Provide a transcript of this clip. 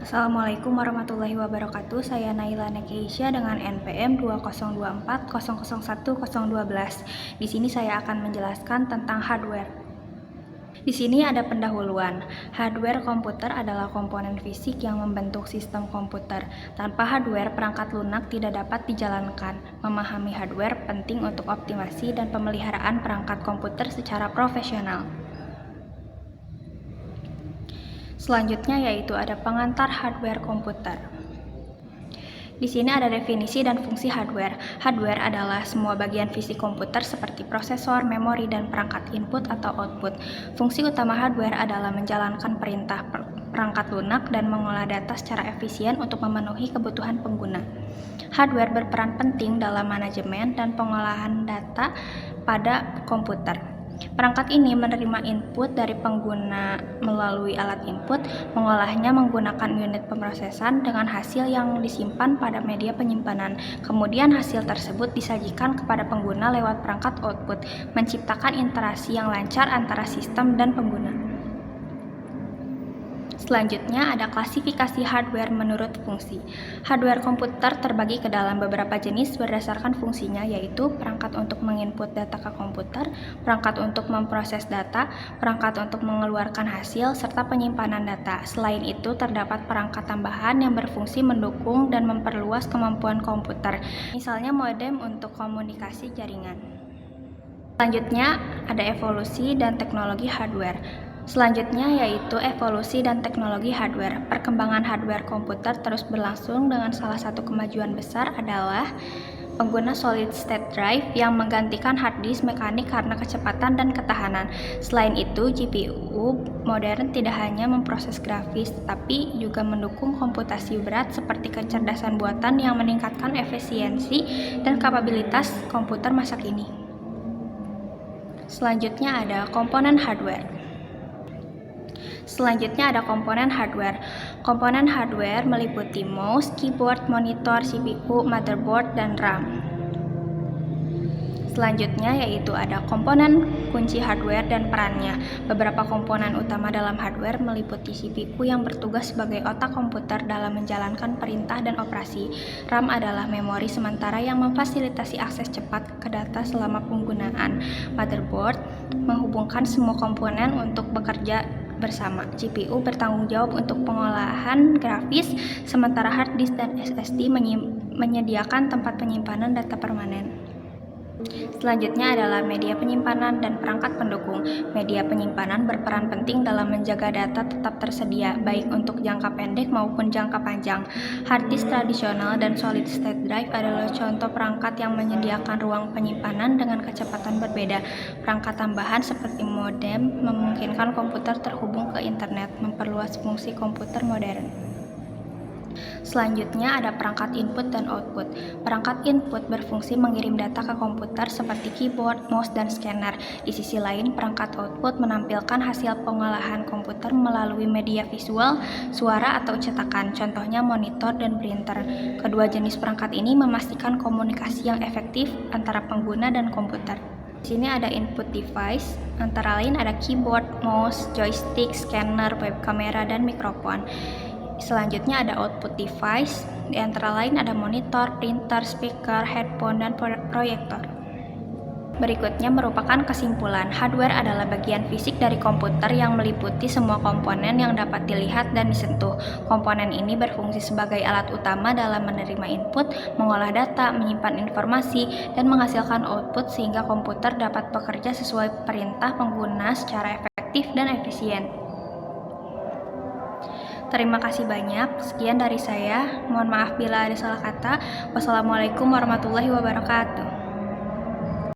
Assalamualaikum warahmatullahi wabarakatuh. Saya Naila Nekeisha dengan NPM 2024001012. Di sini saya akan menjelaskan tentang hardware. Di sini ada pendahuluan. Hardware komputer adalah komponen fisik yang membentuk sistem komputer. Tanpa hardware, perangkat lunak tidak dapat dijalankan. Memahami hardware penting untuk optimasi dan pemeliharaan perangkat komputer secara profesional. Selanjutnya yaitu ada pengantar hardware komputer. Di sini ada definisi dan fungsi hardware. Hardware adalah semua bagian fisik komputer seperti prosesor, memori, dan perangkat input atau output. Fungsi utama hardware adalah menjalankan perintah perangkat lunak dan mengolah data secara efisien untuk memenuhi kebutuhan pengguna. Hardware berperan penting dalam manajemen dan pengolahan data pada komputer. Perangkat ini menerima input dari pengguna melalui alat input, mengolahnya menggunakan unit pemrosesan dengan hasil yang disimpan pada media penyimpanan. Kemudian hasil tersebut disajikan kepada pengguna lewat perangkat output, menciptakan interaksi yang lancar antara sistem dan pengguna. Selanjutnya ada klasifikasi hardware menurut fungsi. Hardware komputer terbagi ke dalam beberapa jenis berdasarkan fungsinya, yaitu perangkat untuk menginput data ke komputer, perangkat untuk memproses data, perangkat untuk mengeluarkan hasil, serta penyimpanan data. Selain itu, terdapat perangkat tambahan yang berfungsi mendukung dan memperluas kemampuan komputer, misalnya modem untuk komunikasi jaringan. Selanjutnya ada evolusi dan teknologi hardware. Selanjutnya yaitu evolusi dan teknologi hardware. Perkembangan hardware komputer terus berlangsung dengan salah satu kemajuan besar adalah pengguna solid state drive yang menggantikan hard disk mekanik karena kecepatan dan ketahanan. Selain itu, GPU modern tidak hanya memproses grafis, tapi juga mendukung komputasi berat seperti kecerdasan buatan yang meningkatkan efisiensi dan kapabilitas komputer masa kini. Selanjutnya ada komponen hardware. Komponen hardware meliputi mouse, keyboard, monitor, CPU, motherboard, dan RAM. Selanjutnya yaitu ada komponen kunci hardware dan perannya. Beberapa komponen utama dalam hardware meliputi CPU yang bertugas sebagai otak komputer dalam menjalankan perintah dan operasi. RAM adalah memori sementara yang memfasilitasi akses cepat ke data selama penggunaan. Motherboard menghubungkan semua komponen untuk bekerja bersama. GPU bertanggung jawab untuk pengolahan grafis, sementara hard disk dan SSD menyediakan tempat penyimpanan data permanen. Selanjutnya adalah media penyimpanan dan perangkat pendukung. Media penyimpanan berperan penting dalam menjaga data tetap tersedia, baik untuk jangka pendek maupun jangka panjang. Hard disk tradisional dan solid state drive adalah contoh perangkat yang menyediakan ruang penyimpanan dengan kecepatan berbeda. Perangkat tambahan seperti modem memungkinkan komputer terhubung ke internet, memperluas fungsi komputer modern. Selanjutnya ada perangkat input dan output. Perangkat input berfungsi mengirim data ke komputer seperti keyboard, mouse, dan scanner. Di sisi lain, perangkat output menampilkan hasil pengolahan komputer melalui media visual, suara, atau cetakan, contohnya monitor dan printer. Kedua jenis perangkat ini memastikan komunikasi yang efektif antara pengguna dan komputer. Di sini ada input device, antara lain ada keyboard, mouse, joystick, scanner, web kamera, dan mikrofon. Selanjutnya ada output device, di antara lain ada monitor, printer, speaker, headphone, dan proyektor. Berikutnya merupakan kesimpulan. Hardware adalah bagian fisik dari komputer yang meliputi semua komponen yang dapat dilihat dan disentuh. Komponen ini berfungsi sebagai alat utama dalam menerima input, mengolah data, menyimpan informasi, dan menghasilkan output sehingga komputer dapat bekerja sesuai perintah pengguna secara efektif dan efisien. Terima kasih banyak. Sekian dari saya. Mohon maaf bila ada salah kata. Wassalamualaikum warahmatullahi wabarakatuh.